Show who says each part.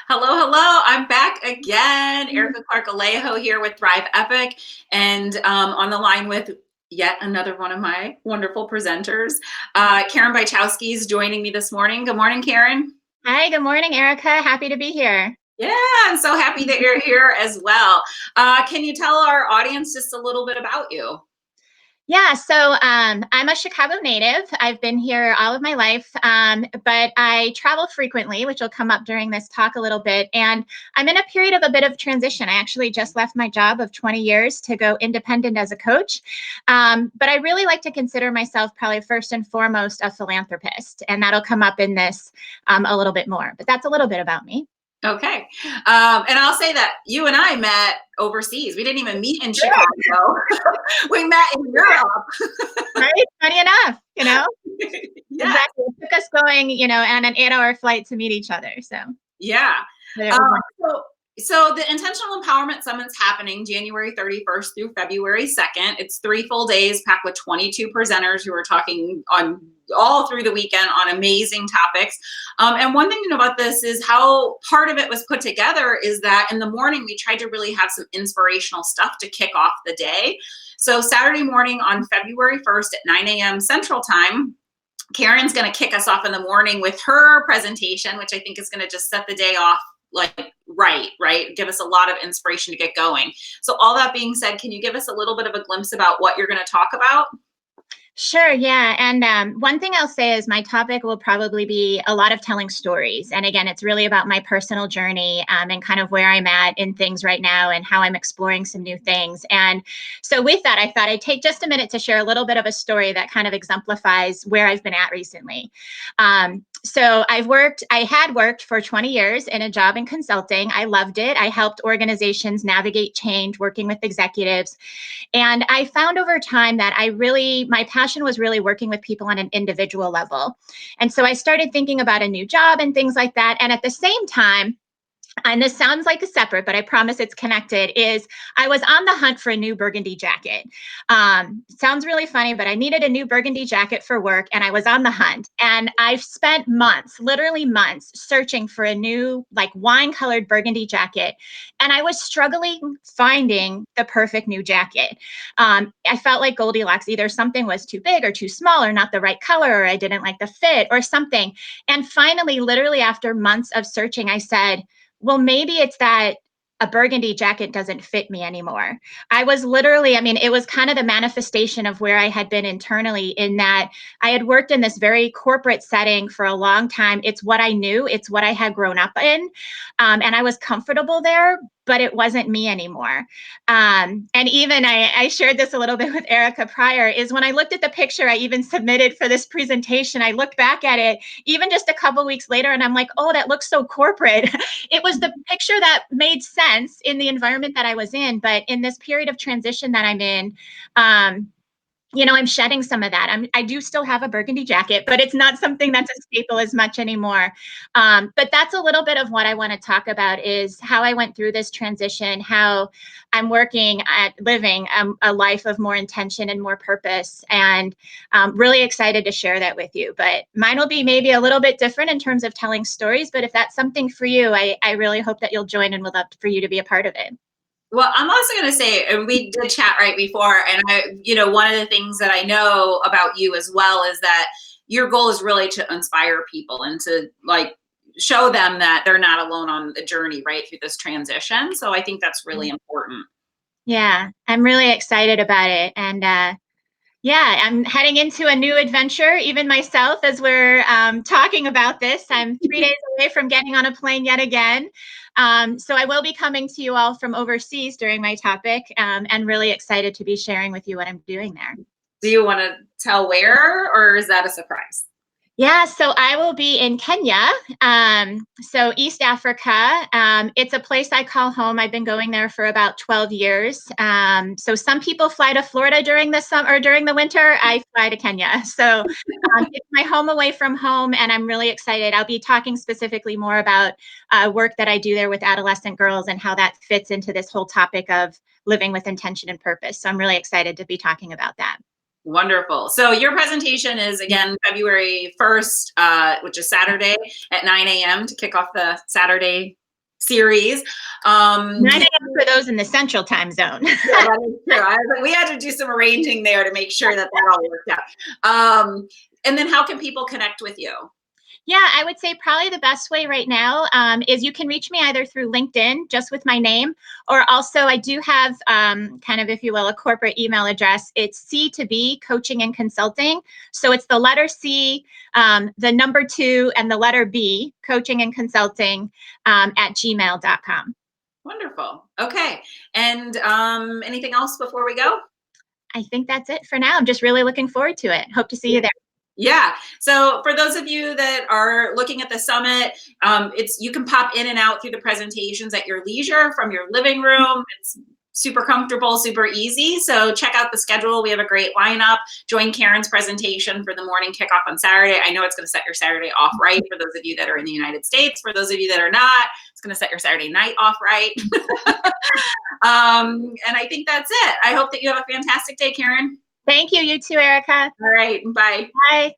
Speaker 1: Hello, hello. I'm back again. Erica Clark Alejo here with Thrive Epic, and on the line with yet another one of my wonderful presenters. Karen Bychowski is joining me this morning. Good morning, Karen.
Speaker 2: Hi, good morning, Erica. Happy to be here.
Speaker 1: Yeah, I'm so happy that you're here as well. Can you tell our audience just a little bit about you?
Speaker 2: I'm a Chicago native. I've been here all of my life, but I travel frequently, which will come up during this talk a little bit. And I'm in a period of a bit of transition. I actually just left my job of 20 years to go independent as a coach. But I really like to consider myself probably first and foremost a philanthropist, and that'll come up in this a little bit more. But that's a little bit about me.
Speaker 1: Okay. And I'll say that you and I met overseas. We didn't even meet in Chicago. We met in Europe.
Speaker 2: Right? Funny enough,
Speaker 1: Yes.
Speaker 2: exactly. It took us going, on an 8-hour flight to meet each other. So,
Speaker 1: Yeah.
Speaker 2: but it
Speaker 1: Um,
Speaker 2: was
Speaker 1: so the Intentional Empowerment Summit's happening January 31st through February 2nd. It's 3 full days packed with 22 presenters who are talking on all through the weekend on amazing topics. And one thing to know about this is how part of it was put together is that in the morning we tried to really have some inspirational stuff to kick off the day. So Saturday morning on February 1st at 9 a.m. Central Time, Karen's going to kick us off in the morning with her presentation, which I think is going to just set the day off like right, give us a lot of inspiration to get going. So all that being said, can you give us a little bit of a glimpse about what you're going to talk about?
Speaker 2: Sure, yeah. And one thing I'll say is my topic will probably be a lot of telling stories. And again, it's really about my personal journey and kind of where I'm at in things right now and how I'm exploring some new things. And so, with that, I thought I'd take just a minute to share a little bit of a story that kind of exemplifies where I've been at recently. I had worked for 20 years in a job in consulting. I loved it. I helped organizations navigate change, working with executives. And I found over time that my passion was really working with people on an individual level. And so I started thinking about a new job and things like that. And at the same time, and this sounds like a separate, but I promise it's connected, is I was on the hunt for a new burgundy jacket. Sounds really funny, but I needed a new burgundy jacket for work and I was on the hunt. And I've spent months, literally months, searching for a new, like wine colored burgundy jacket. And I was struggling finding the perfect new jacket. I felt like Goldilocks, either something was too big or too small or not the right color, or I didn't like the fit or something. And finally, literally after months of searching, I said, well, maybe it's that a burgundy jacket doesn't fit me anymore. I was literally, I mean, it was kind of the manifestation of where I had been internally, in that I had worked in this very corporate setting for a long time. It's what I knew, it's what I had grown up in. And I was comfortable there, but it wasn't me anymore. And even I shared this a little bit with Erica prior, is when I looked at the picture I even submitted for this presentation, I looked back at it even just a couple weeks later and I'm like, oh, that looks so corporate. It was the picture that made sense in the environment that I was in. But in this period of transition that I'm in, I'm shedding some of that. I do still have a burgundy jacket, but it's not something that's a staple as much anymore. But that's a little bit of what I want to talk about, is how I went through this transition, how I'm working at living a life of more intention and more purpose, and really excited to share that with you. But mine will be maybe a little bit different in terms of telling stories, but if that's something for you, I really hope that you'll join and would love for you to be a part of it.
Speaker 1: Well, I'm also going to say, and we did chat right before, and one of the things that I know about you as well is that your goal is really to inspire people and to like show them that they're not alone on the journey, right, through this transition. So I think that's really important.
Speaker 2: Yeah, I'm really excited about it. And yeah, I'm heading into a new adventure, even myself, as we're talking about this. I'm 3 days away from getting on a plane yet again. So I will be coming to you all from overseas during my topic, and really excited to be sharing with you what I'm doing there.
Speaker 1: Do you want to tell where, or is that a surprise?
Speaker 2: Yeah, so I will be in Kenya, so East Africa. It's a place I call home. I've been going there for about 12 years. So some people fly to Florida during the summer or during the winter. I fly to Kenya. So it's my home away from home, and I'm really excited. I'll be talking specifically more about work that I do there with adolescent girls and how that fits into this whole topic of living with intention and purpose. So I'm really excited to be talking about that.
Speaker 1: Wonderful. So your presentation is again February 1st, which is Saturday at 9 a.m. to kick off the Saturday series.
Speaker 2: 9 a.m. for those in the Central Time Zone.
Speaker 1: Yeah, that is true. We had to do some arranging there to make sure that all worked out. And then how can people connect with you?
Speaker 2: Yeah, I would say probably the best way right now is you can reach me either through LinkedIn, just with my name, or also I do have kind of, if you will, a corporate email address. It's C2B Coaching and Consulting. So it's the letter C, the number 2, and the letter B, Coaching and Consulting at gmail.com.
Speaker 1: Wonderful. Okay. And anything else before we go?
Speaker 2: I think that's it for now. I'm just really looking forward to it. Hope to see you there.
Speaker 1: Yeah. So for those of you that are looking at the summit, you can pop in and out through the presentations at your leisure from your living room. It's super comfortable, super easy. So check out the schedule. We have a great lineup. Join Karen's presentation for the morning kickoff on Saturday. I know it's going to set your Saturday off right for those of you that are in the United States. For those of you that are not, it's going to set your Saturday night off right. And I think that's it. I hope that you have a fantastic day, Karen.
Speaker 2: Thank you. You too, Erica.
Speaker 1: All right. Bye.
Speaker 2: Bye.